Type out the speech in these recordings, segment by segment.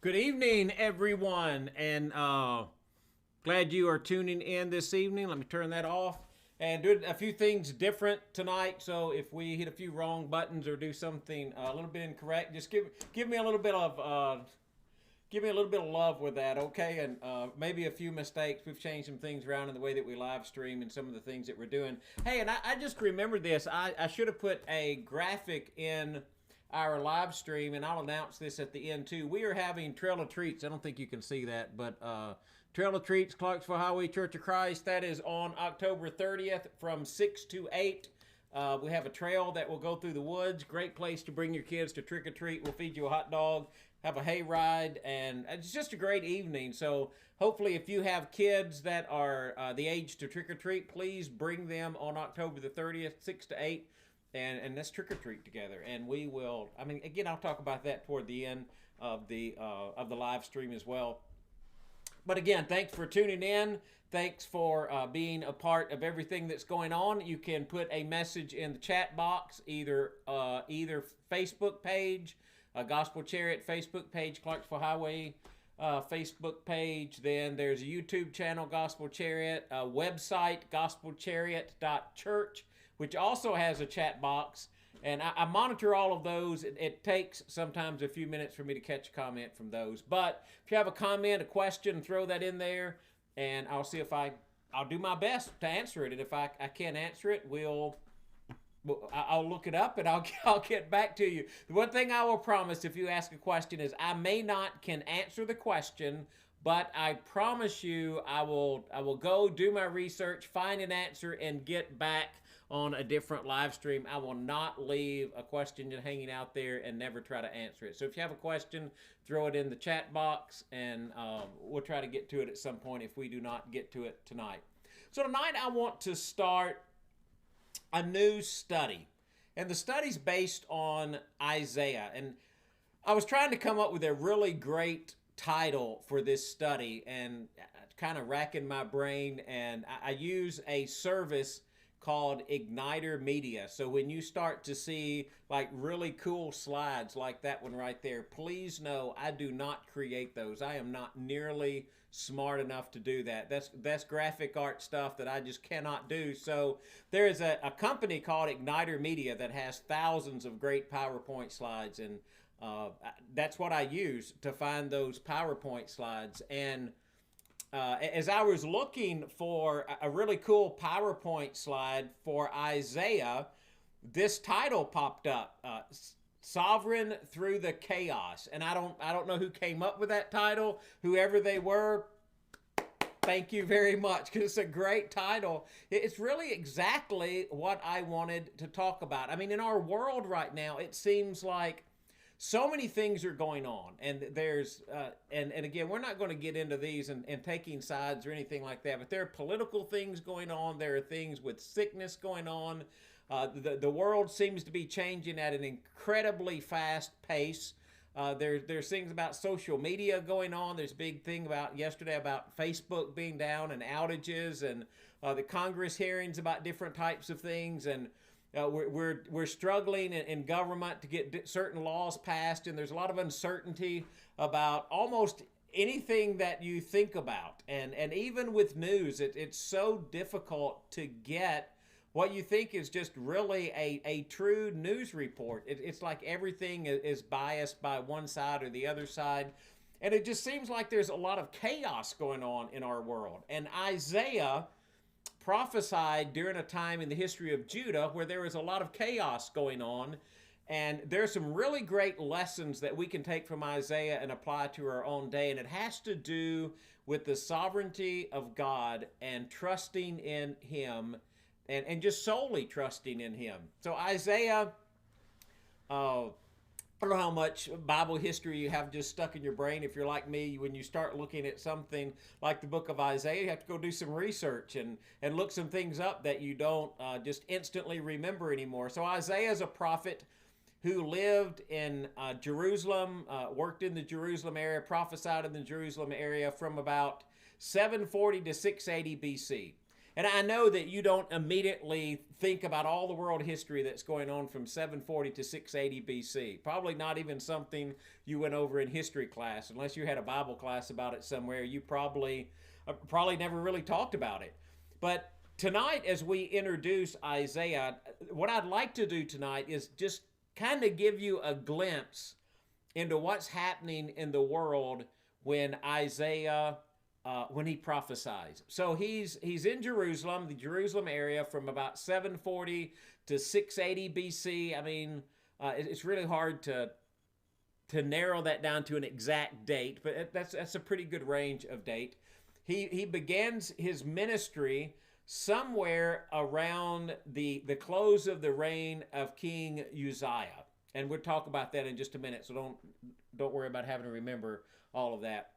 Good evening, everyone, and glad you are tuning in this evening. Let me turn that off and do a few things different tonight. So if we hit a few wrong buttons or do something a little bit incorrect, just give me a little bit of love with that, okay? And maybe a few mistakes. We've changed some things around in the way that we live stream and some of the things that we're doing. Hey, and I just remembered this. I should have put a graphic in our live stream, and I'll announce this at the end too. We are having Trail of Treats. I don't think you can see that, but Trail of Treats, Clarksville Highway Church of Christ. That is on October 30th from 6 to 8. We have a trail that will go through the woods. Great place to bring your kids to trick or treat. We'll feed you a hot dog, have a hay ride, and it's just a great evening. So hopefully, if you have kids that are the age to trick or treat, please bring them on October the 30th, 6 to 8. And let's trick or treat together. And we will. I mean, again, I'll talk about that toward the end of the live stream as well. But again, thanks for tuning in. Thanks for being a part of everything that's going on. You can put a message in the chat box, either Facebook page, Gospel Chariot Facebook page, Clarksville Highway Facebook page. Then there's a YouTube channel, Gospel Chariot, a website, gospelchariot.church, which also has a chat box. And I monitor all of those. It takes sometimes a few minutes for me to catch a comment from those. But if you have a comment, a question, throw that in there, and I'll see if I'll do my best to answer it. And if I can't answer it, I'll look it up and I'll get back to you. The one thing I will promise if you ask a question is I may not can answer the question, but I promise you I will go do my research, find an answer, and get back on a different live stream. I will not leave a question hanging out there and never try to answer it. So if you have a question, throw it in the chat box, and we'll try to get to it at some point if we do not get to it tonight. So tonight I want to start a new study. And the study's based on Isaiah. And I was trying to come up with a really great title for this study and kind of racking my brain. And I use a service called Igniter Media. So when you start to see like really cool slides like that one right there, please know I do not create those. I am not nearly smart enough to do that. That's graphic art stuff that I just cannot do. So there is a company called Igniter Media that has thousands of great PowerPoint slides, and that's what I use to find those PowerPoint slides. And as I was looking for a really cool PowerPoint slide for Isaiah, this title popped up, Sovereign Through the Chaos. And I don't know who came up with that title, whoever they were. Thank you very much, because it's a great title. It's really exactly what I wanted to talk about. I mean, in our world right now, it seems like so many things are going on, and there's and again, we're not going to get into these and taking sides or anything like that, but there are political things going on. There are things with sickness going on. The world seems to be changing at an incredibly fast pace. There's things about social media going on. There's a big thing about yesterday about Facebook being down and outages, and the Congress hearings about different types of things. And we're struggling in government to get certain laws passed, and there's a lot of uncertainty about almost anything that you think about. And even with news, it's so difficult to get what you think is just really a true news report. It's like everything is biased by one side or the other side. And it just seems like there's a lot of chaos going on in our world. And Isaiah prophesied during a time in the history of Judah where there was a lot of chaos going on. And there's some really great lessons that we can take from Isaiah and apply to our own day. And it has to do with the sovereignty of God and trusting in Him, and just solely trusting in Him. So Isaiah, I don't know how much Bible history you have just stuck in your brain. If you're like me, when you start looking at something like the book of Isaiah, you have to go do some research and look some things up that you don't just instantly remember anymore. So Isaiah is a prophet who lived in Jerusalem, worked in the Jerusalem area, prophesied in the Jerusalem area from about 740 to 680 BC. And I know that you don't immediately think about all the world history that's going on from 740 to 680 BC. Probably not even something you went over in history class, unless you had a Bible class about it somewhere. You probably never really talked about it. But tonight, as we introduce Isaiah, what I'd like to do tonight is just kind of give you a glimpse into what's happening in the world when Isaiah when he prophesies. So he's in Jerusalem, the Jerusalem area, from about 740 to 680 BC. I mean, it's really hard to narrow that down to an exact date, but that's a pretty good range of date. He begins his ministry somewhere around the close of the reign of King Uzziah, and we'll talk about that in just a minute. So don't worry about having to remember all of that.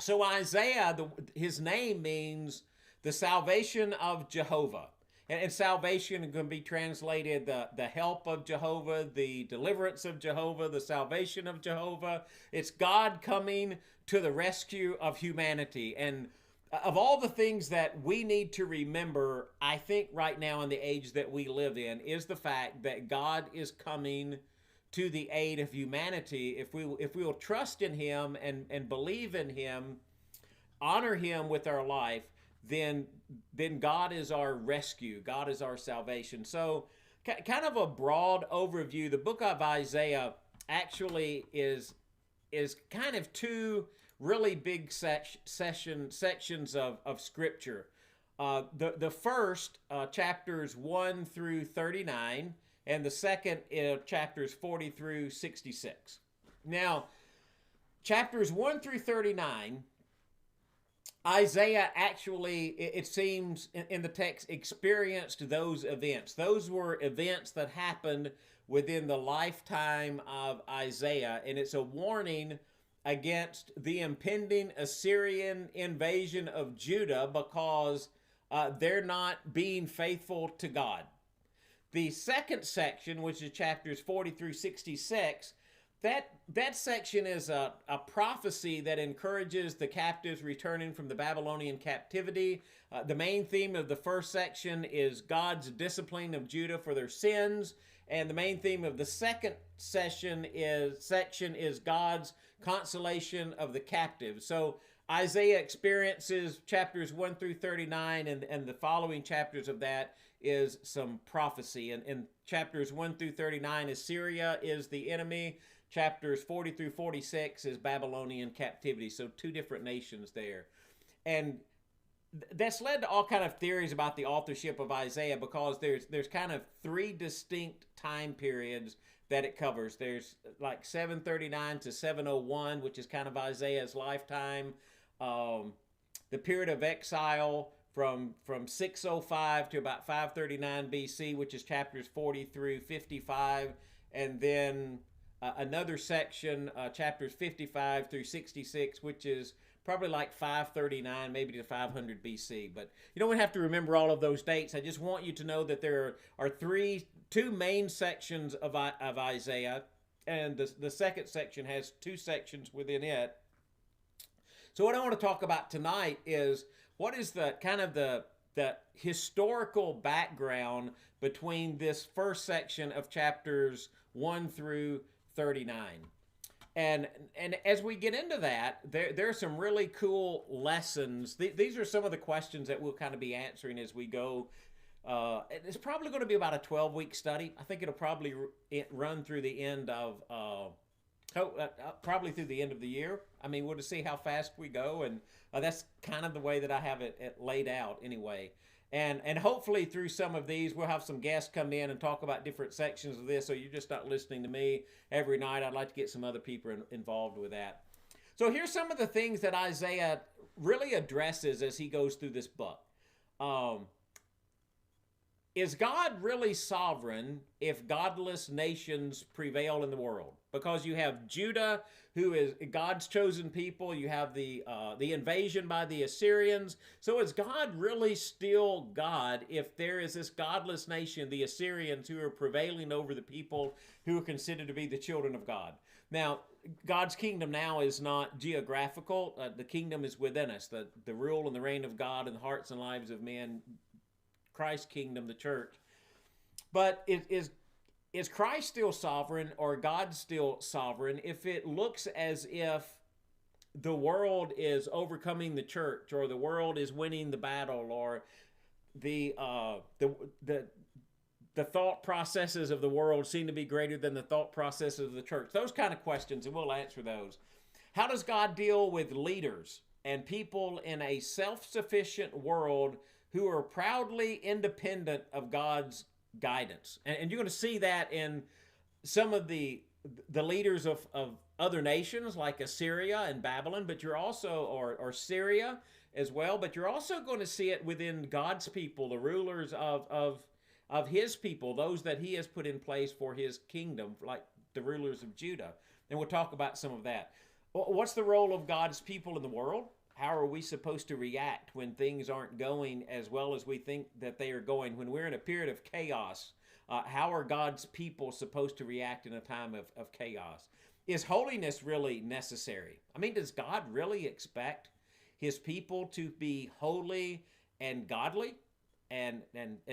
So Isaiah, his name means the salvation of Jehovah. And salvation can be translated the help of Jehovah, the deliverance of Jehovah, the salvation of Jehovah. It's God coming to the rescue of humanity. And of all the things that we need to remember, I think right now in the age that we live in, is the fact that God is coming to the aid of humanity. If we will trust in him and believe in him, honor him with our life, then God is our rescue. God is our salvation. So kind of a broad overview. The book of Isaiah actually is kind of two really big sections of Scripture. The first, chapters 1 through 39, and the second, chapters 40 through 66. Now, chapters 1 through 39, Isaiah actually, it seems in the text, experienced those events. Those were events that happened within the lifetime of Isaiah, and it's a warning against the impending Assyrian invasion of Judah because they're not being faithful to God. The second section, which is chapters 40 through 66, that section is a prophecy that encourages the captives returning from the Babylonian captivity. The main theme of the first section is God's discipline of Judah for their sins, and the main theme of the second section is God's consolation of the captives. So Isaiah experiences chapters 1 through 39, and the following chapters of that is some prophecy. And in chapters 1 through 39, Assyria is the enemy. Chapters 40 through 46 is Babylonian captivity. So two different nations there. And that's led to all kind of theories about the authorship of Isaiah, because there's kind of three distinct time periods that it covers. There's like 739 to 701, which is kind of Isaiah's lifetime. The period of exile from 605 to about 539 BC, which is chapters 40 through 55. And then another section, chapters 55 through 66, which is probably like 539, maybe to 500 BC. But you don't have to remember all of those dates. I just want you to know that there are two main sections of Isaiah, and the second section has two sections within it. So what I want to talk about tonight is what is the kind of the historical background between this first section of chapters 1 through 39. And as we get into that, there are some really cool lessons. These are some of the questions that we'll kind of be answering as we go. It's probably going to be about a 12-week study. I think it'll probably run through the end of, probably through the end of the year. I mean, we'll just see how fast we go, and that's kind of the way that I have it laid out anyway. And hopefully through some of these, we'll have some guests come in and talk about different sections of this, so you're just not listening to me every night. I'd like to get some other people involved with that. So here's some of the things that Isaiah really addresses as he goes through this book. is God really sovereign if godless nations prevail in the world? Because you have Judah, who is God's chosen people. You have the invasion by the Assyrians. So is God really still God if there is this godless nation, the Assyrians, who are prevailing over the people who are considered to be the children of God? Now, God's kingdom now is not geographical. The kingdom is within us. The rule and the reign of God in the hearts and lives of men, Christ's kingdom, the church. But is Christ still sovereign, or God still sovereign, if it looks as if the world is overcoming the church, or the world is winning the battle, or the thought processes of the world seem to be greater than the thought processes of the church? Those kind of questions, and we'll answer those. How does God deal with leaders and people in a self-sufficient world who are proudly independent of God's guidance? And you're going to see that in some of the leaders of other nations like Assyria and Babylon, but you're also, or Syria as well, but you're also going to see it within God's people, the rulers of his people, those that he has put in place for his kingdom, like the rulers of Judah. And we'll talk about some of that. What's the role of God's people in the world? How are we supposed to react when things aren't going as well as we think that they are going? When we're in a period of chaos, how are God's people supposed to react in a time of chaos? Is holiness really necessary? I mean, does God really expect his people to be holy and godly? And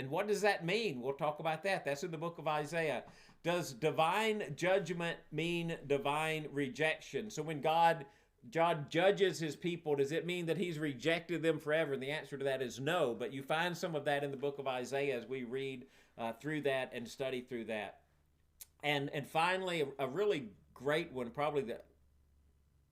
what does that mean? We'll talk about that. That's in the book of Isaiah. Does divine judgment mean divine rejection? So when God judges his people, does it mean that he's rejected them forever? And the answer to that is no. But you find some of that in the book of Isaiah as we read through that and study through that. And finally, a really great one, probably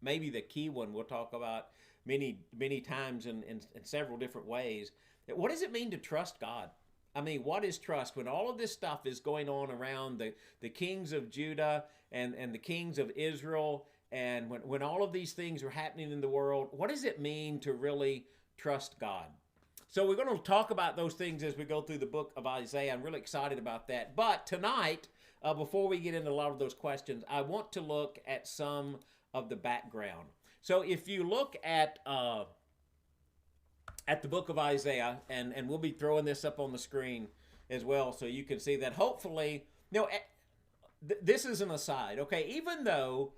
maybe the key one we'll talk about many times in several different ways. What does it mean to trust God? I mean, what is trust when all of this stuff is going on around the kings of Judah and the kings of Israel, and when all of these things are happening in the world? What does it mean to really trust God? So we're going to talk about those things as we go through the book of Isaiah. I'm really excited about that. But tonight, before we get into a lot of those questions, I want to look at some of the background. So if you look at the book of Isaiah, and we'll be throwing this up on the screen as well so you can see that. Hopefully, this is an aside, okay? Even though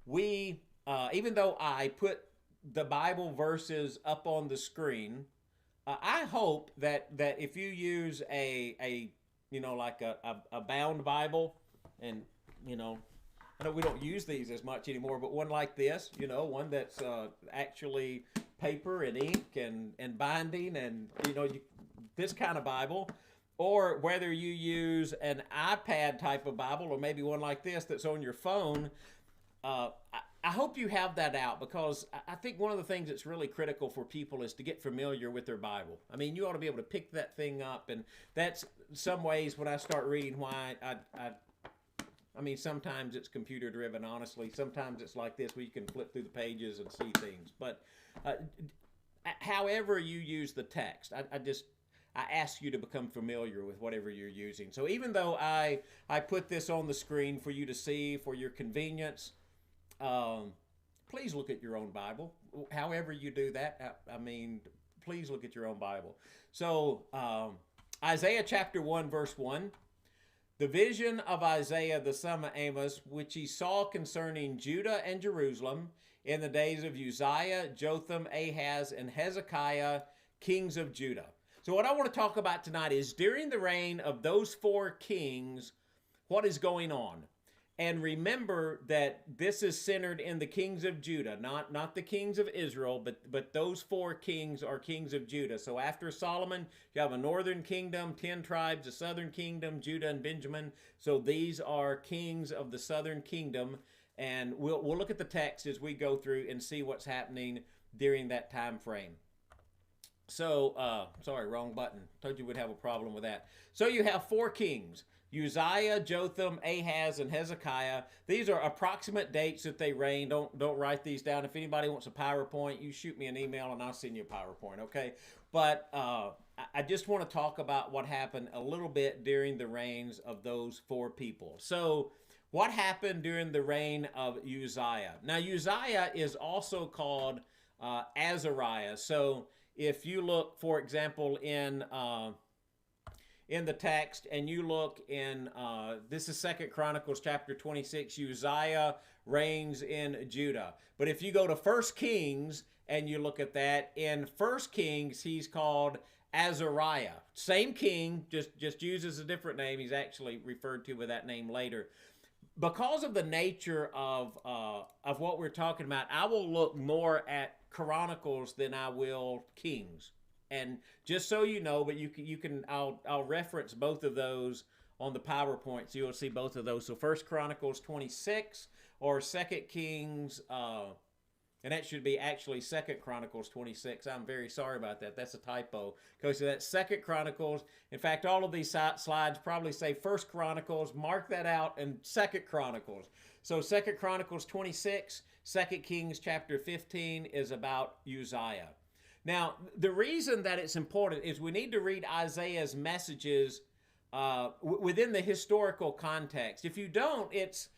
I put the Bible verses up on the screen, I hope that if you use a bound Bible, and I know we don't use these as much anymore, but one like this, one that's actually paper and ink and binding, and this kind of Bible, or whether you use an iPad type of Bible, or maybe one like this that's on your phone, I hope you have that out, because I think one of the things that's really critical for people is to get familiar with their Bible. I mean, you ought to be able to pick that thing up, and that's some ways when I start reading why I mean, sometimes it's computer driven, honestly. Sometimes it's like this where you can flip through the pages and see things. But however you use the text, I ask you to become familiar with whatever you're using. So even though I put this on the screen for you to see for your convenience, please look at your own Bible. However you do that, I mean, please look at your own Bible. So Isaiah chapter 1, verse 1. The vision of Isaiah the son of Amos, which he saw concerning Judah and Jerusalem in the days of Uzziah, Jotham, Ahaz, and Hezekiah, kings of Judah. So what I want to talk about tonight is during the reign of those four kings, what is going on? And remember that this is centered in the kings of Judah, not the kings of Israel, but those four kings are kings of Judah. So after Solomon, you have a northern kingdom, 10 tribes, a southern kingdom, Judah and Benjamin. So these are kings of the southern kingdom. And we'll look at the text as we go through and see what's happening during that time frame. So, sorry, wrong button. Told you we'd have a problem with that. So you have four kings: Uzziah, Jotham, Ahaz, and Hezekiah. These are approximate dates that they reigned. Don't write these down. If anybody wants a PowerPoint, you shoot me an email and I'll send you a PowerPoint. Okay, but I just want to talk about what happened a little bit during the reigns of those four people. So, what happened during the reign of Uzziah? Now, Uzziah is also called Azariah. So if you look, for example, in the text, and you look in this is Second Chronicles chapter 26, Uzziah reigns in Judah. But if you go to First Kings and you look at that, in First Kings he's called Azariah. Same king, just uses a different name. He's actually referred to with that name later. Because of the nature of what we're talking about, I will look more at Chronicles than I will Kings. And just so you know, but I'll reference both of those on the PowerPoint, so you'll see both of those. So First Chronicles 26 or Second Kings, and that should be actually Second Chronicles 26. I'm very sorry about that. That's a typo. Okay, so that's Second Chronicles. In fact, all of these slides probably say First Chronicles. Mark that out, and Second Chronicles. So Second Chronicles 26, Second Kings chapter 15 is about Uzziah. Now, the reason that it's important is we need to read Isaiah's messages within the historical context. If you don't, it's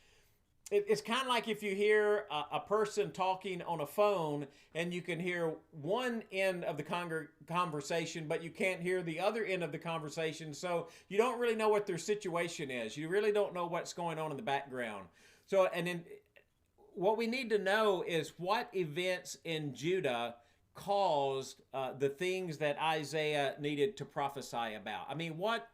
kind of like if you hear a person talking on a phone and you can hear one end of the conversation, but you can't hear the other end of the conversation. So you don't really know what their situation is. You really don't know what's going on in the background. So, and then what we need to know is what events in Judah caused the things that Isaiah needed to prophesy about. I mean, what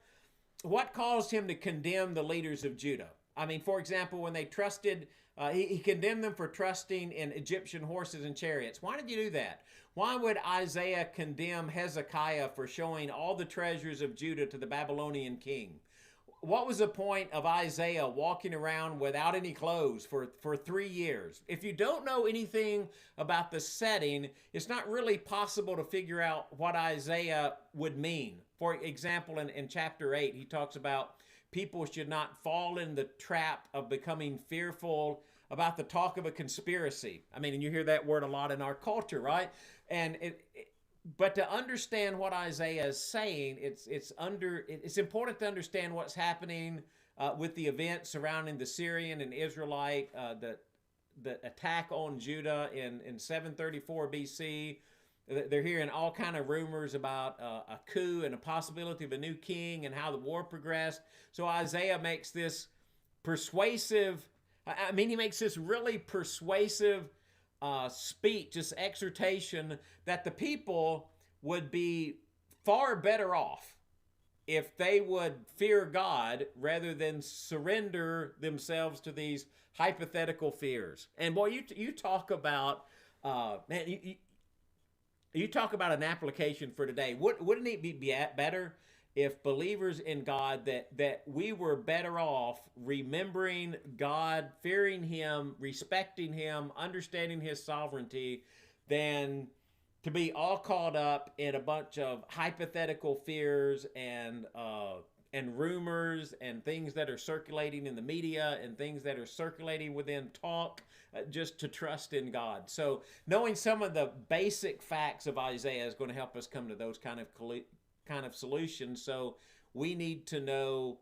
caused him to condemn the leaders of Judah? I mean, for example, when they trusted, he condemned them for trusting in Egyptian horses and chariots. Why did you do that? Why would Isaiah condemn Hezekiah for showing all the treasures of Judah to the Babylonian king? What was the point of Isaiah walking around without any clothes for 3 years? If you don't know anything about the setting, it's not really possible to figure out what Isaiah would mean. For example, in chapter 8, he talks about people should not fall in the trap of becoming fearful about the talk of a conspiracy. I mean, and you hear that word a lot in our culture, right? And but to understand what Isaiah is saying, it's important to understand what's happening with the events surrounding the Syrian and Israelite, the attack on Judah in 734 BC. They're hearing all kind of rumors about a coup and a possibility of a new king and how the war progressed. So Isaiah makes this persuasive, he makes this really persuasive speech, this exhortation that the people would be far better off if they would fear God rather than surrender themselves to these hypothetical fears. And boy, you talk about, you talk about an application for today. Wouldn't it be better if believers in God that we were better off remembering God, fearing Him, respecting Him, understanding His sovereignty, than to be all caught up in a bunch of hypothetical fears and rumors and things that are circulating in the media and things that are circulating within talk, just to trust in God. So knowing some of the basic facts of Isaiah is going to help us come to those kind of solutions. So we need to know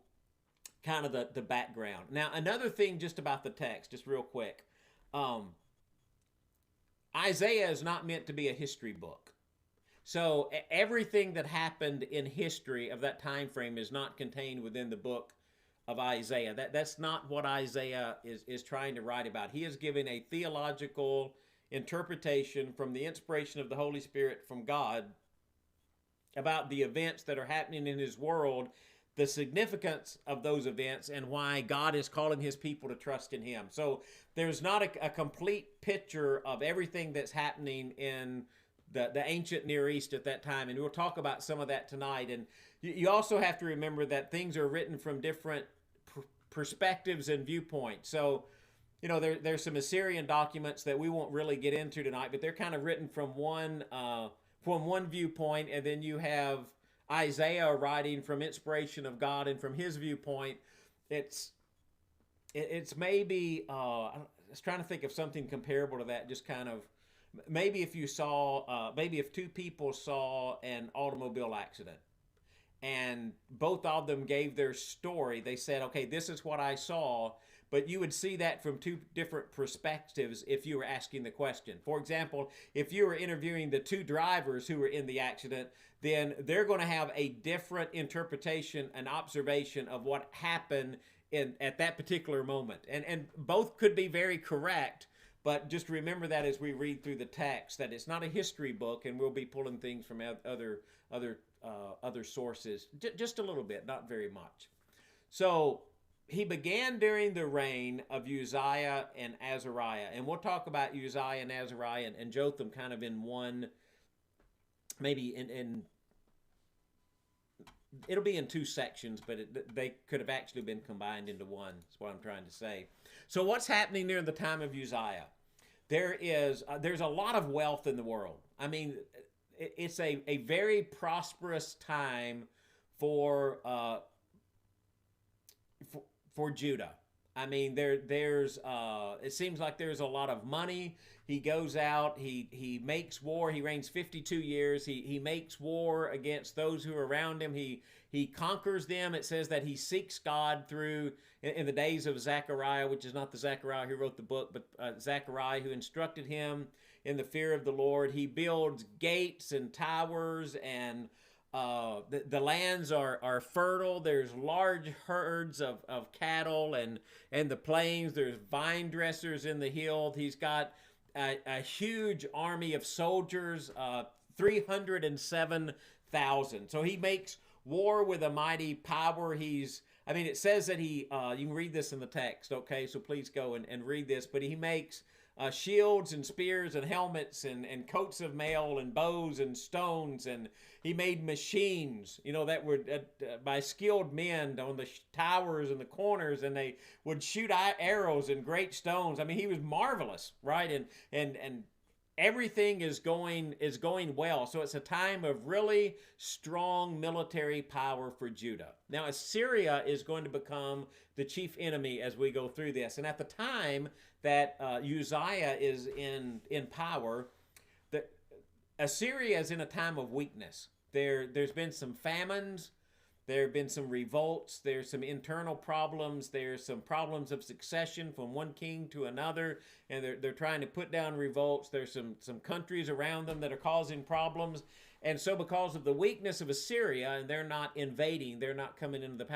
kind of the background. Now, another thing just about the text, just real quick. Isaiah is not meant to be a history book. So everything that happened in history of that time frame is not contained within the book of Isaiah. That's not what Isaiah is trying to write about. He is giving a theological interpretation from the inspiration of the Holy Spirit from God about the events that are happening in his world, the significance of those events, and why God is calling his people to trust in him. So there's not a complete picture of everything that's happening in the ancient Near East at that time, and we'll talk about some of that tonight. And you also have to remember that things are written from different perspectives and viewpoints. So, there's some Assyrian documents that we won't really get into tonight, but they're kind of written from one from one viewpoint, and then you have Isaiah writing from inspiration of God and from his viewpoint. It's it's maybe I was trying to think of something comparable to that. Just kind of maybe if you saw maybe if two people saw an automobile accident and both of them gave their story. They said, okay, this is what I saw, but you would see that from two different perspectives if you were asking the question. For example, if you were interviewing the two drivers who were in the accident, then they're going to have a different interpretation and observation of what happened at that particular moment. And both could be very correct, but just remember that as we read through the text, that it's not a history book, and we'll be pulling things from other sources, just a little bit, not very much. So he began during the reign of Uzziah and Azariah, and we'll talk about Uzziah and Azariah and Jotham kind of in one, maybe in it'll be in two sections, but they could have actually been combined into one. That's what I'm trying to say. So what's happening during the time of Uzziah? There's a lot of wealth in the world. I mean, it's a very prosperous time for Judah. I mean, there's it seems like there's a lot of money. He goes out, he makes war. He reigns 52 years. He makes war against those who are around him. He conquers them. It says that he seeks God through in the days of Zechariah, which is not the Zechariah who wrote the book, but Zechariah who instructed him in the fear of the Lord. He builds gates and towers, and the lands are fertile. There's large herds of cattle, and the plains. There's vine dressers in the hill. He's got a huge army of soldiers, 307,000. So he makes war with a mighty power. I mean, it says that you can read this in the text, okay? So please go and read this. But he makes shields and spears and helmets and coats of mail and bows and stones, and he made machines, that were by skilled men on the towers and the corners, and they would shoot arrows and great stones. I mean, he was marvelous, right? And everything is going well. So it's a time of really strong military power for Judah. Now, Assyria is going to become the chief enemy as we go through this. And at the time that Uzziah is in power, Assyria is in a time of weakness. There's been some famines. There have been some revolts. There's some internal problems. There's some problems of succession from one king to another, and they're trying to put down revolts. There's some countries around them that are causing problems. And so because of the weakness of Assyria, and they're not invading, they're not coming into the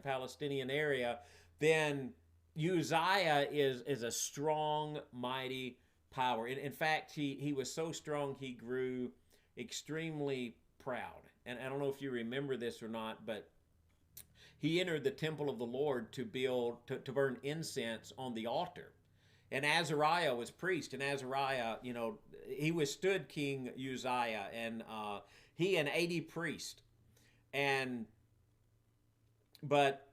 Palestinian area, then Uzziah is a strong, mighty power. In fact, he was so strong he grew extremely proud. And I don't know if you remember this or not, but he entered the temple of the Lord to burn incense on the altar. And Azariah was priest, and Azariah, he withstood King Uzziah, and he and 80 priests. But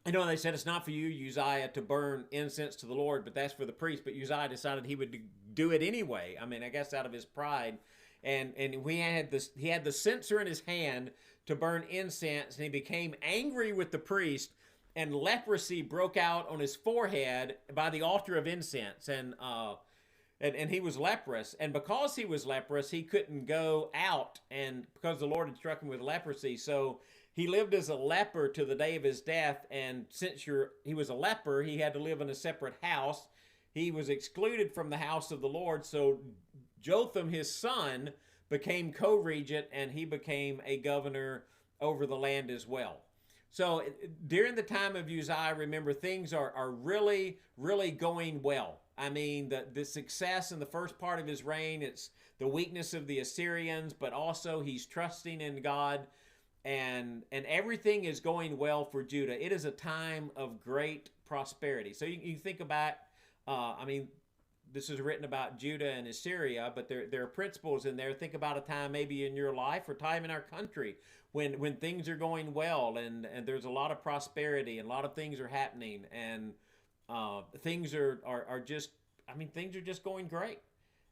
they said it's not for you, Uzziah, to burn incense to the Lord, but that's for the priest. But Uzziah decided he would do it anyway. I mean, I guess out of his pride. And he had the censer in his hand to burn incense, and he became angry with the priest, and leprosy broke out on his forehead by the altar of incense, and he was leprous. And because he was leprous, he couldn't go out, and because the Lord had struck him with leprosy, so he lived as a leper to the day of his death. And since he was a leper, he had to live in a separate house. He was excluded from the house of the Lord, so Jotham, his son, became co-regent, and he became a governor over the land as well. So during the time of Uzziah, remember, things are really, really going well. I mean, the success in the first part of his reign, it's the weakness of the Assyrians, but also he's trusting in God, and everything is going well for Judah. It is a time of great prosperity. So you think about, this is written about Judah and Assyria, but there are principles in there. Think about a time maybe in your life or time in our country when things are going well, and there's a lot of prosperity and a lot of things are happening, and things are just, things are just going great.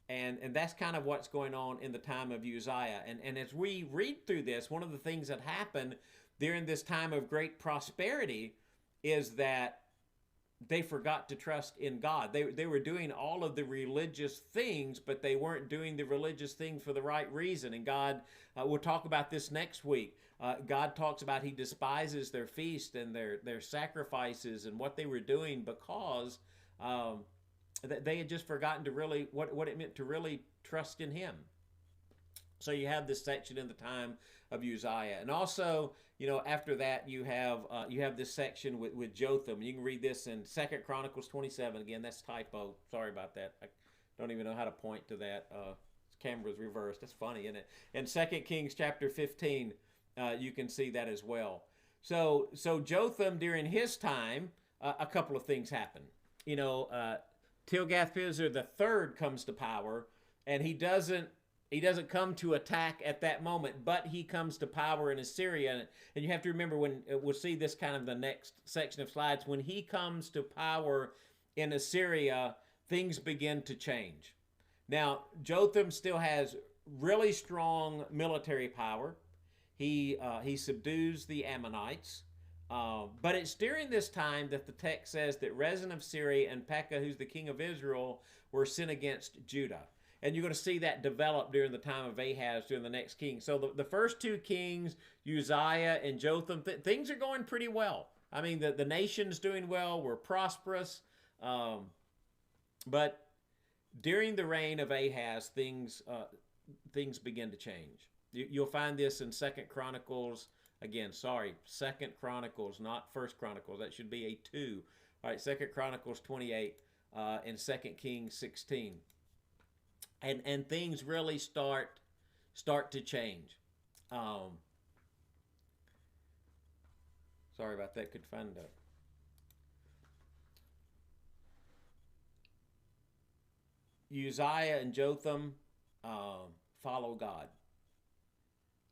And that's kind of what's going on in the time of Uzziah. And as we read through this, one of the things that happened during this time of great prosperity is that they forgot to trust in God. They were doing all of the religious things, but they weren't doing the religious thing for the right reason. And God, we'll talk about this next week. God talks about He despises their feast and their sacrifices and what they were doing because they had just forgotten to really what it meant to really trust in Him. So you have this section in the time of Uzziah, and also, after that you have this section with Jotham. You can read this in 2 Chronicles 27. Again, that's typo. Sorry about that. I don't even know how to point to that. Camera's reversed. That's funny, isn't it? In 2 Kings chapter 15, you can see that as well. So Jotham, during his time, a couple of things happen. Tilgath-Pileser III comes to power, and he doesn't come to attack at that moment, but he comes to power in Assyria. And you have to remember, when we'll see this kind of the next section of slides, when he comes to power in Assyria, things begin to change. Now, Jotham still has really strong military power. He subdues the Ammonites. But it's during this time that the text says that Rezin of Syria and Pekah, who's the king of Israel, were sent against Judah. And you're going to see that develop during the time of Ahaz, during the next king. So the first two kings, Uzziah and Jotham, things are going pretty well. I mean, the nation's doing well. We're prosperous. But during the reign of Ahaz, things begin to change. You'll find this in 2 Chronicles. Again, sorry, 2 Chronicles, not 1 Chronicles. That should be a 2. All right, 2 Chronicles 28 and 2 Kings 16. And things really start to change. Sorry about that. Could find that. Uzziah and Jotham follow God.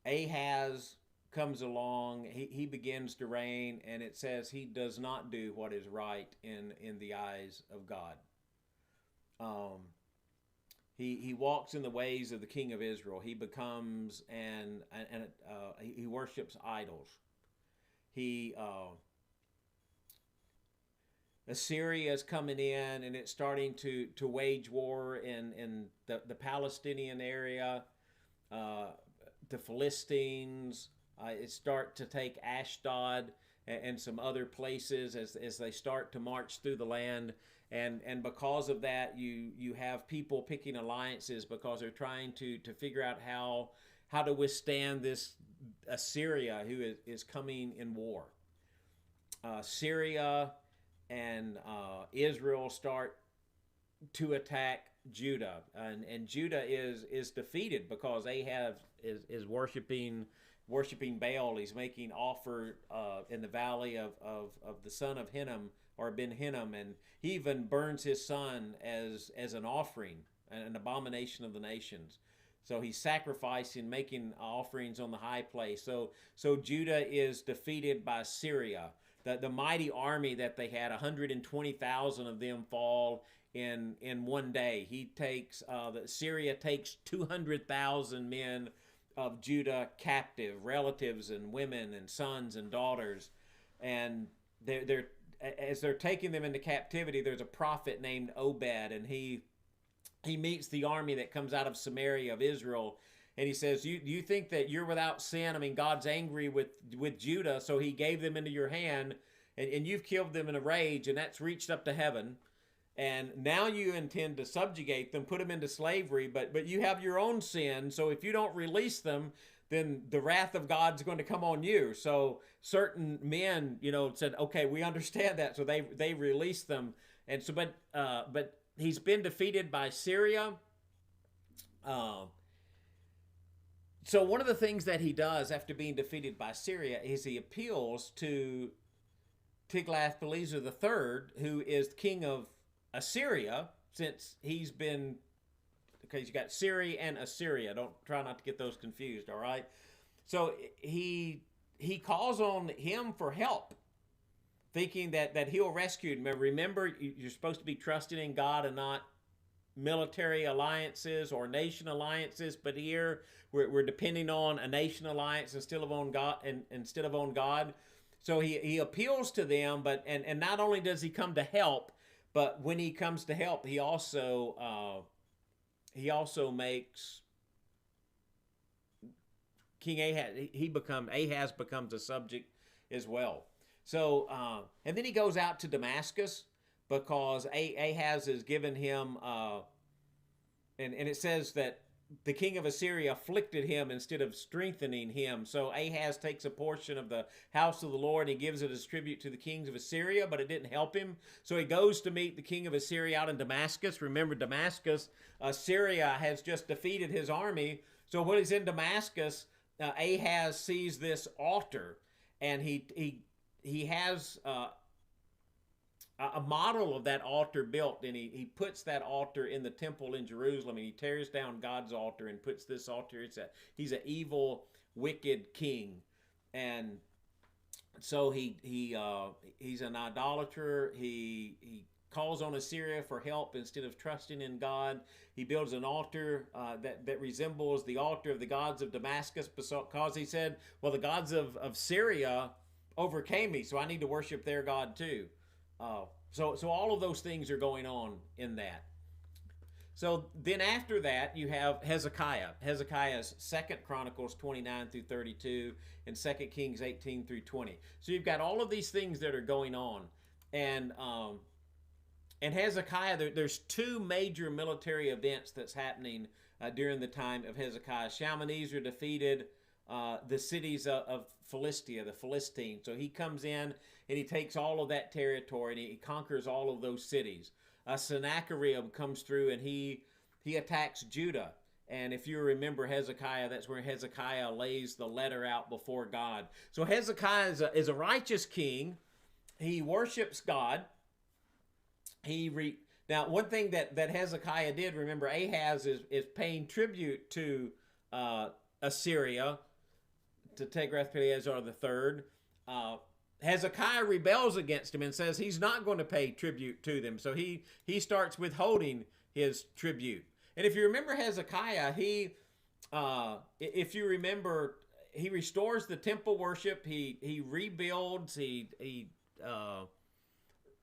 Ahaz comes along, he begins to reign, and it says he does not do what is right in the eyes of God. He walks in the ways of the king of Israel. He becomes he worships idols. Assyria is coming in, and it's starting to wage war in the Palestinian area. The Philistines start to take Ashdod and some other places as they start to march through the land. And because of that, you have people picking alliances because they're trying to figure out how to withstand this Assyria who is coming in war. Syria and Israel start to attack Judah, and Judah is defeated because Ahab is worshiping Baal. He's making offer in the valley of the son of Hinnom, or Ben Hinnom, and he even burns his son as an offering, an abomination of the nations. So he's sacrificing, making offerings on the high place. So Judah is defeated by Syria. The mighty army that they had, 120,000 of them fall in one day. Syria takes 200,000 men of Judah captive, relatives and women and sons and daughters, and as they're taking them into captivity, there's a prophet named Obed, and he meets the army that comes out of Samaria of Israel, and he says, you think that you're without sin? I mean, God's angry with Judah, so he gave them into your hand, and you've killed them in a rage, and that's reached up to heaven. And now you intend to subjugate them, put them into slavery, but you have your own sin, so if you don't release them, then the wrath of God's going to come on you. So certain men, said, okay, we understand that, so they released them. And so, but he's been defeated by Syria. So one of the things that he does after being defeated by Syria is he appeals to Tiglath-Pileser III, who is king of Assyria, since he's been, okay, you got Syria and Assyria. Try not to get those confused, all right? So he calls on him for help, thinking that he'll rescue him. Remember, you're supposed to be trusting in God and not military alliances or nation alliances, but here we're depending on a nation alliance instead of on God. Instead of on God. So he appeals to them, but and not only does he come to help, but when he comes to help, he also makes King Ahaz becomes a subject as well. So and then he goes out to Damascus because Ahaz has given him and it says that the king of Assyria afflicted him instead of strengthening him. So Ahaz takes a portion of the house of the Lord and he gives it as tribute to the kings of Assyria, but it didn't help him. So he goes to meet the king of Assyria out in Damascus. Remember, Damascus, Assyria has just defeated his army. So when he's in Damascus, Ahaz sees this altar, and he has a model of that altar built, and he puts that altar in the temple in Jerusalem, and he tears down God's altar and puts this altar. He's an evil, wicked king, and so he's an idolater. He calls on Assyria for help instead of trusting in God. He builds an altar that resembles the altar of the gods of Damascus because he said, well, the gods of Syria overcame me, so I need to worship their God too. So all of those things are going on in that. So then after that, you have Hezekiah. Hezekiah's 2 Chronicles 29 through 32 and 2 Kings 18 through 20. So you've got all of these things that are going on. And Hezekiah, there's two major military events that's happening during the time of Hezekiah. Shalmaneser defeated the cities of Philistia, the Philistines. So he comes in and he takes all of that territory and he conquers all of those cities. Sennacherib comes through and he attacks Judah. And if you remember Hezekiah, that's where Hezekiah lays the letter out before God. So Hezekiah is a righteous king. He worships God. Now, one thing that Hezekiah did, remember, Ahaz is paying tribute to Assyria, to Tiglath-Pileser III. Hezekiah rebels against him and says he's not going to pay tribute to them. So he starts withholding his tribute. And if you remember Hezekiah, he restores the temple worship. He rebuilds. He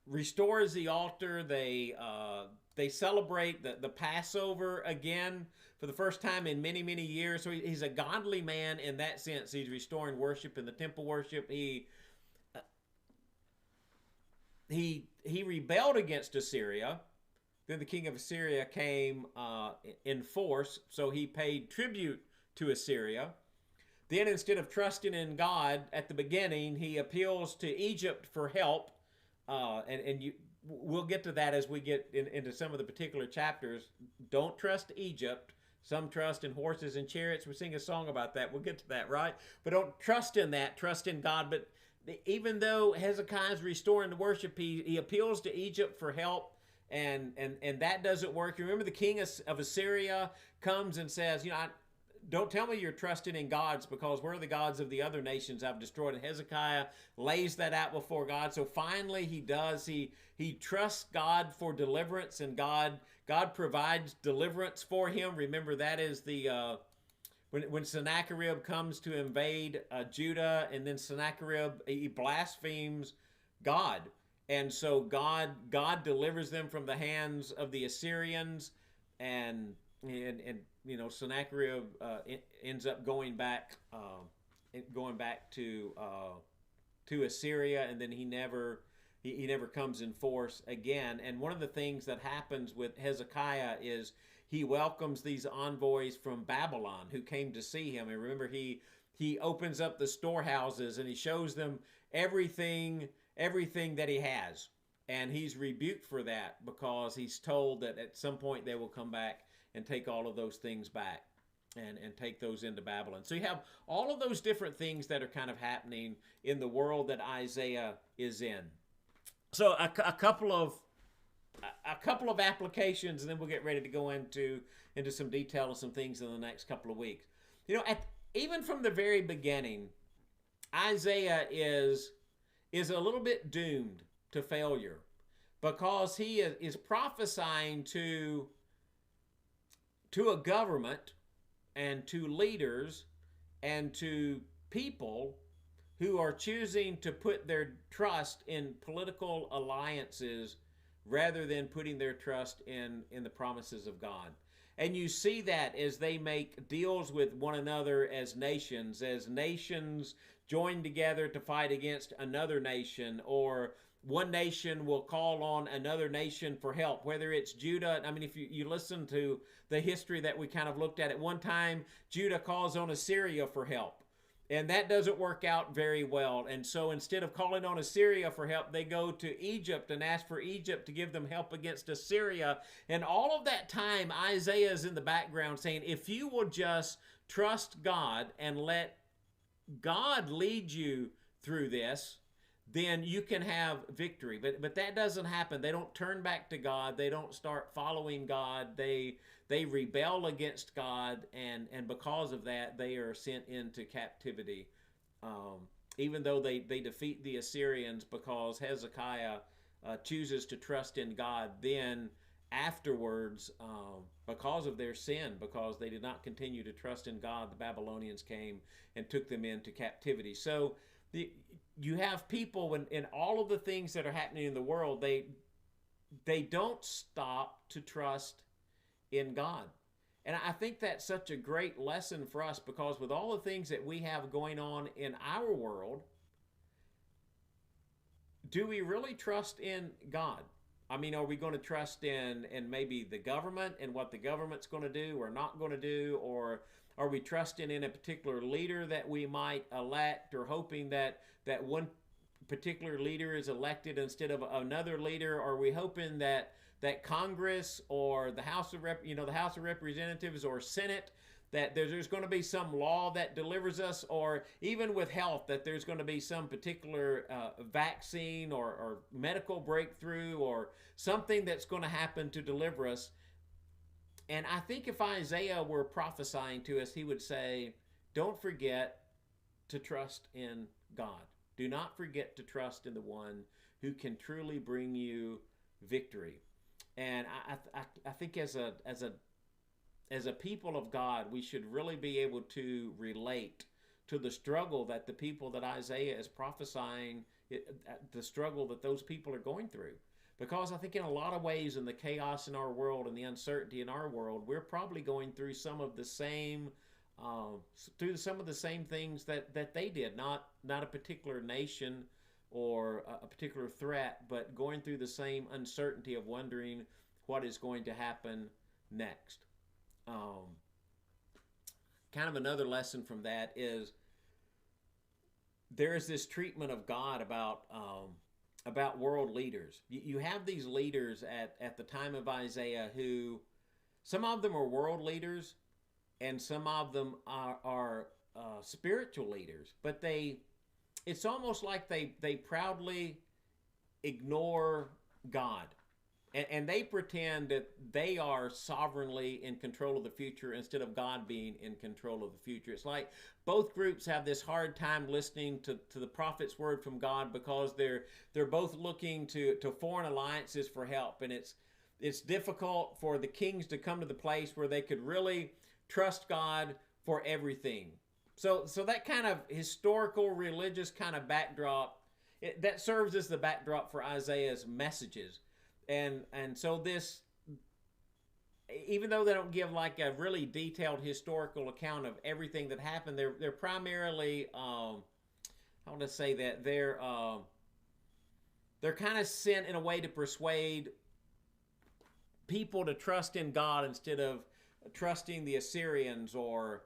restores the altar. They celebrate the Passover again for the first time in many, many years. So he's a godly man in that sense. He's restoring worship and the temple worship. He rebelled against Assyria. Then the king of Assyria came in force, so he paid tribute to Assyria. Then instead of trusting in God at the beginning, he appeals to Egypt for help. We'll get to that as we get into some of the particular chapters. Don't trust Egypt. Some trust in horses and chariots. We sing a song about that. We'll get to that, right? But don't trust in that. Trust in God. But even though Hezekiah is restoring the worship, he appeals to Egypt for help, and that doesn't work. You remember the king of Assyria comes and says, don't tell me you're trusting in gods, because where are the gods of the other nations I've destroyed? And Hezekiah lays that out before God. So finally he does. He trusts God for deliverance, and God provides deliverance for him. Remember, that is the when Sennacherib comes to invade Judah, and then Sennacherib, he blasphemes God. And so God delivers them from the hands of the Assyrians, and Sennacherib ends up going back to Assyria, and then he never comes in force again. And one of the things that happens with Hezekiah is he welcomes these envoys from Babylon who came to see him. And remember, he opens up the storehouses and he shows them everything that he has. And he's rebuked for that, because he's told that at some point they will come back and take all of those things back and take those into Babylon. So you have all of those different things that are kind of happening in the world that Isaiah is in. So a couple of applications, and then we'll get ready to go into some detail and some things in the next couple of weeks. Even from the very beginning, Isaiah is a little bit doomed to failure, because he is prophesying to to a government and to leaders and to people who are choosing to put their trust in political alliances rather than putting their trust in the promises of God. And you see that as they make deals with one another as nations join together to fight against another nation, or one nation will call on another nation for help, whether it's Judah. I mean, if you listen to the history that we kind of looked at one time, Judah calls on Assyria for help. And that doesn't work out very well. And so instead of calling on Assyria for help, they go to Egypt and ask for Egypt to give them help against Assyria. And all of that time, Isaiah is in the background saying, if you will just trust God and let God lead you through this, then you can have victory. But that doesn't happen. They don't turn back to God. They don't start following God. They rebel against God, and because of that, they are sent into captivity. Even though they defeat the Assyrians, because Hezekiah chooses to trust in God, then afterwards, because of their sin, because they did not continue to trust in God, the Babylonians came and took them into captivity. So you have people in all of the things that are happening in the world, they don't stop to trust in God. And I think that's such a great lesson for us, because with all the things that we have going on in our world, do we really trust in God? I mean, are we going to trust in maybe the government and what the government's going to do or not going to do? Or are we trusting in a particular leader that we might elect, or hoping that one particular leader is elected instead of another leader? Are we hoping that Congress or the House of Representatives or Senate, that there's going to be some law that delivers us, or even with health, that there's going to be some particular vaccine or medical breakthrough or something that's going to happen to deliver us? And I think if Isaiah were prophesying to us, he would say, don't forget to trust in God. Do not forget to trust in the one who can truly bring you victory. And I think as a people of God, we should really be able to relate to the struggle that the people that Isaiah is prophesying, the struggle that those people are going through. Because I think in a lot of ways, in the chaos in our world and the uncertainty in our world, we're probably going through some of the same things that they did. Not a particular nation or a particular threat, but going through the same uncertainty of wondering what is going to happen next. Kind of another lesson from that is there is this treatment of God about world leaders. You have these leaders at the time of Isaiah who, some of them are world leaders and some of them are spiritual leaders, but it's almost like they proudly ignore God. And they pretend that they are sovereignly in control of the future instead of God being in control of the future. It's like both groups have this hard time listening to the prophet's word from God, because they're both looking to foreign alliances for help. And it's difficult for the kings to come to the place where they could really trust God for everything. So that kind of historical, religious kind of backdrop, that serves as the backdrop for Isaiah's messages. And so this, even though they don't give like a really detailed historical account of everything that happened, they're primarily, I want to say that they're kind of sent in a way to persuade people to trust in God instead of trusting the Assyrians or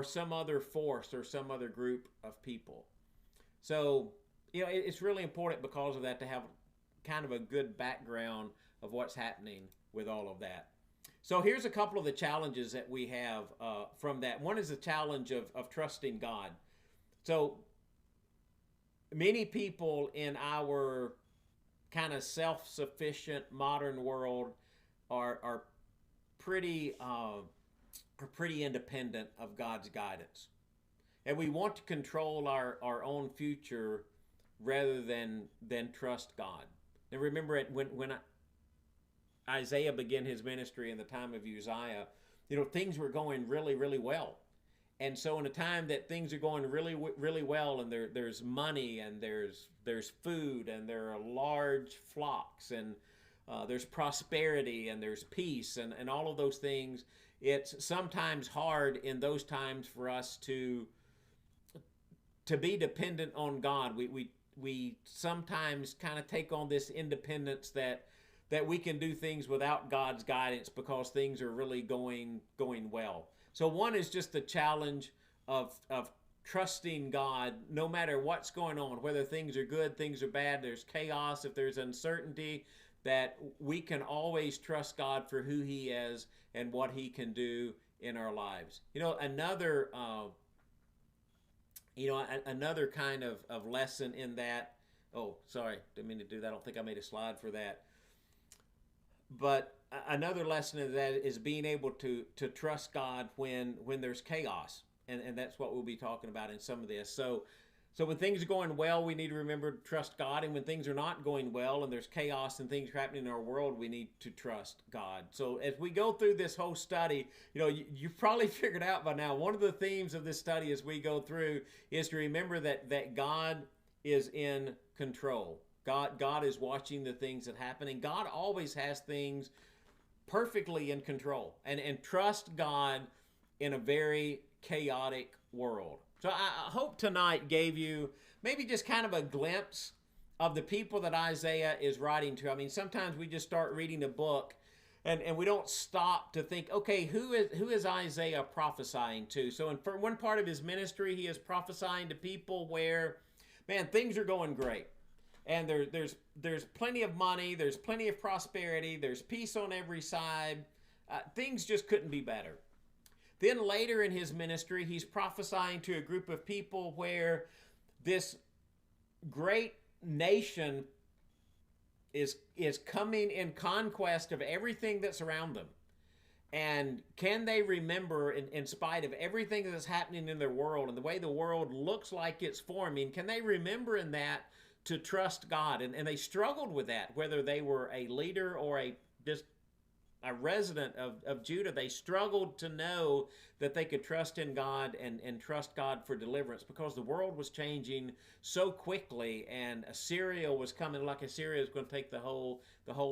some other force or some other group of people. So, it's really important because of that to have kind of a good background of what's happening with all of that. So here's a couple of the challenges that we have from that. One is the challenge of trusting God. So many people in our kind of self-sufficient modern world are pretty independent of God's guidance. And we want to control our own future rather than trust God. And remember, Isaiah began his ministry in the time of Uzziah, things were going really, really well. And so in a time that things are going really, really well, and there's money, and there's food, and there are large flocks, and there's prosperity, and there's peace, and all of those things, it's sometimes hard in those times for us to be dependent on God. We sometimes kind of take on this independence that we can do things without God's guidance because things are really going well. So one is just the challenge of trusting God no matter what's going on, whether things are good, things are bad, there's chaos, if there's uncertainty, that we can always trust God for who He is and what He can do in our lives. Another kind of lesson in that. Oh, sorry, didn't mean to do that. I don't think I made a slide for that. But another lesson in that is being able to trust God when there's chaos, and that's what we'll be talking about in some of this. So when things are going well, we need to remember to trust God, and when things are not going well and there's chaos and things happening in our world, we need to trust God. So as we go through this whole study, you've probably figured out by now, one of the themes of this study as we go through is to remember that God is in control. God is watching the things that happen, and God always has things perfectly in control. And trust God in a very chaotic world. So I hope tonight gave you maybe just kind of a glimpse of the people that Isaiah is writing to. I mean, sometimes we just start reading a book and we don't stop to think, okay, who is Isaiah prophesying to? So in one part of his ministry, he is prophesying to people where, man, things are going great. And there's plenty of money, there's plenty of prosperity, there's peace on every side. Things just couldn't be better. Then later in his ministry, he's prophesying to a group of people where this great nation is coming in conquest of everything that's around them. And can they remember, in spite of everything that's happening in their world and the way the world looks like it's forming, can they remember in that to trust God? And they struggled with that, whether they were a leader or just a resident of Judah. They struggled to know that they could trust in God and trust God for deliverance, because the world was changing so quickly, and Assyria was coming, like Assyria was going to take the whole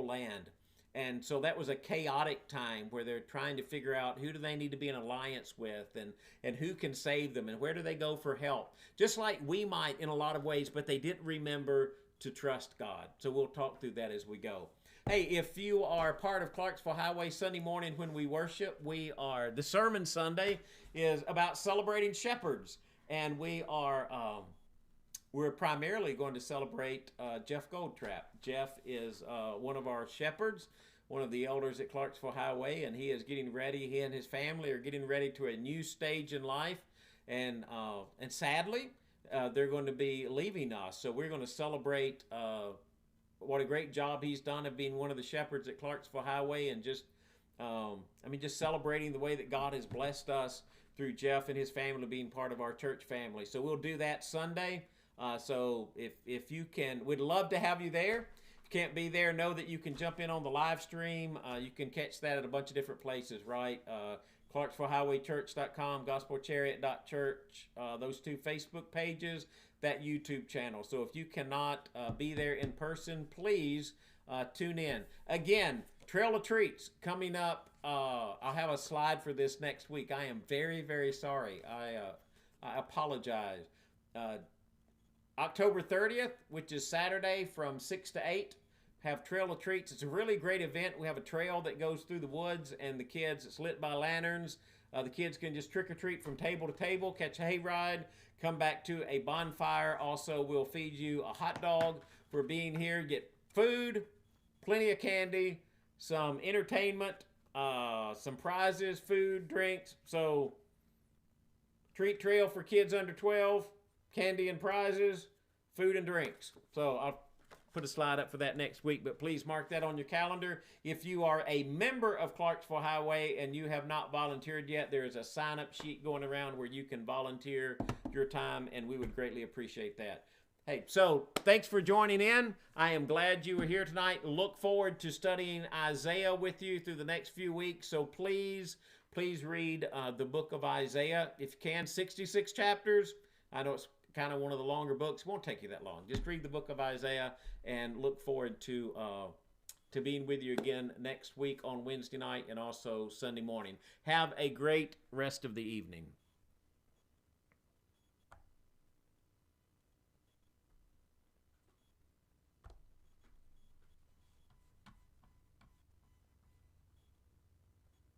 land. And so that was a chaotic time where they're trying to figure out who do they need to be in alliance with, and who can save them, and where do they go for help. Just like we might in a lot of ways, but they didn't remember to trust God. So we'll talk through that as we go. Hey, if you are part of Clarksville Highway Sunday morning when we worship, the Sermon Sunday is about celebrating shepherds. And we're primarily going to celebrate Jeff Goldtrap. Jeff is one of our shepherds, one of the elders at Clarksville Highway, and he is getting ready. He and his family are getting ready to a new stage in life, and sadly, they're going to be leaving us. So we're going to celebrate what a great job he's done of being one of the shepherds at Clarksville Highway, and just celebrating the way that God has blessed us through Jeff and his family being part of our church family. So we'll do that Sunday. So if you can, we'd love to have you there. If you can't be there, know that you can jump in on the live stream. You can catch that at a bunch of different places, right? ClarksvilleHighwayChurch.com, GospelChariot.church, those two Facebook pages, that YouTube channel. So if you cannot be there in person, please tune in. Again, Trail of Treats coming up. I'll have a slide for this next week. I am very, very sorry. I apologize. October 30th, which is Saturday from 6 to 8, have Trail of Treats. It's a really great event. We have a trail that goes through the woods, and the kids, it's lit by lanterns. The kids can just trick or treat from table to table, catch a hayride, come back to a bonfire. Also, we'll feed you a hot dog for being here. Get food, plenty of candy, some entertainment, some prizes, food, drinks. So, treat trail for kids under 12, candy and prizes, food and drinks. So, I'll put a slide up for that next week, but please mark that on your calendar. If you are a member of Clarksville Highway and you have not volunteered yet, there is a sign-up sheet going around where you can volunteer your time, and we would greatly appreciate that. Hey, so thanks for joining in. I am glad you were here tonight. Look forward to studying Isaiah with you through the next few weeks. So please read the book of Isaiah if you can. 66 chapters. I know it's kind of one of the longer books. It won't take you that long. Just read the book of Isaiah and look forward to being with you again next week on Wednesday night and also Sunday morning. Have a great rest of the evening.